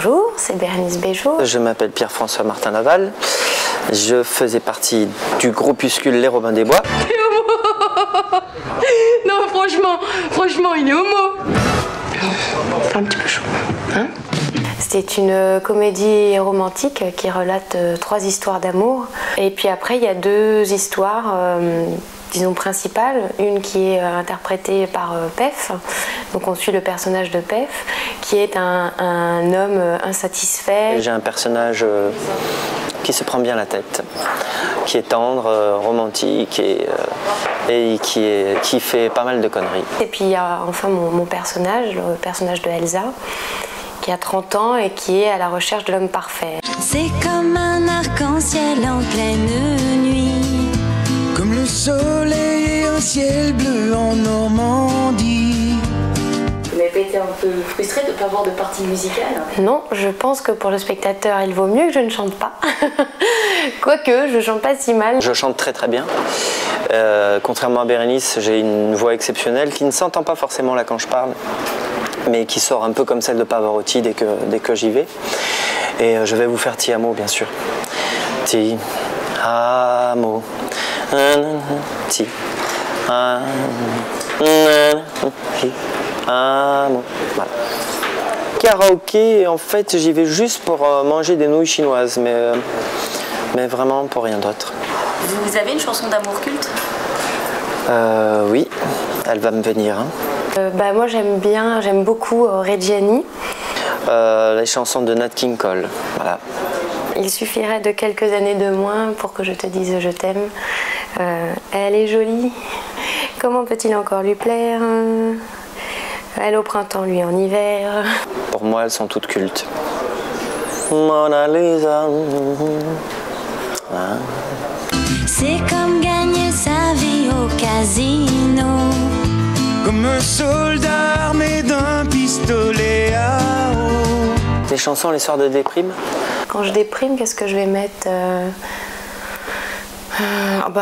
Bonjour, c'est Bérénice Bejo. Je m'appelle Pierre-François Martin Laval. Je faisais partie du groupuscule Les Robins des Bois. Non, franchement, il est homo. C'est un petit peu chaud, hein? C'est une comédie romantique qui relate 3 histoires d'amour. Et puis après, il y a 2 histoires, disons principales. Une qui est interprétée par Pef. Donc on suit le personnage de Pef, qui est un homme insatisfait. J'ai un personnage qui se prend bien la tête, qui est tendre, romantique et qui fait pas mal de conneries. Et puis il y a enfin mon personnage, le personnage de Elsa, qui a 30 ans et qui est à la recherche de l'homme parfait. C'est comme un arc-en-ciel en pleine nuit, comme le soleil et un ciel bleu en Normandie. Vous n'avez pas été un peu frustrée de ne pas avoir de partie musicale? Non, je pense que pour le spectateur, il vaut mieux que je ne chante pas. Quoique, je chante pas si mal. Je chante très très bien. Contrairement à Bérénice, j'ai une voix exceptionnelle qui ne s'entend pas forcément là quand je parle, mais qui sort un peu comme celle de Pavarotti dès que j'y vais. Et je vais vous faire Ti amo, bien sûr. Ti amo, ti amo. Voilà. Karaoké, en fait, j'y vais juste pour manger des nouilles chinoises, mais vraiment pour rien d'autre. Vous avez une chanson d'amour culte? Oui, elle va me venir. Hein. Moi j'aime beaucoup Reggiani. Les chansons de Nat King Cole, voilà. Il suffirait de quelques années de moins pour que je te dise je t'aime. Elle est jolie, comment peut-il encore lui plaire? Elle au printemps, lui en hiver. Pour moi, elles sont toutes cultes. Mona Lisa. c'est comme gagner sa vie au casino, Comme un soldat armé d'un pistolet à eau. Les chansons les soirs de déprime. Quand je déprime, qu'est-ce que je vais mettre?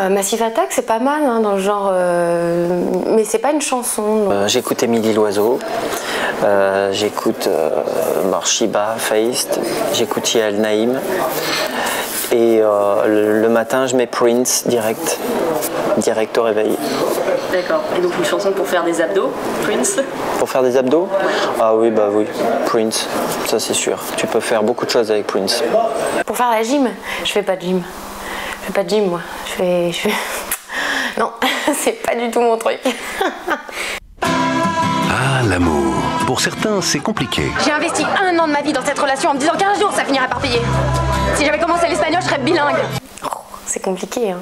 Massive Attack, c'est pas mal hein, dans le genre, mais c'est pas une chanson. J'écoute Émilie Loiseau, j'écoute Morshiba, Feist, j'écoute Yael Naïm. Et le matin, je mets Prince direct au réveil. D'accord. Et donc une chanson pour faire des abdos, Prince? Pour faire des abdos? Ah oui, bah oui, Prince, ça c'est sûr. Tu peux faire beaucoup de choses avec Prince. Pour faire la gym, je fais pas de gym. Je fais pas de gym, moi. Je fais... Non, c'est pas du tout mon truc. Ah, l'amour. Pour certains, c'est compliqué. J'ai investi 1 an de ma vie dans cette relation en me disant qu'un jour ça finirait par payer. Si j'avais commencé l'espagnol, je serais bilingue. C'est compliqué, hein.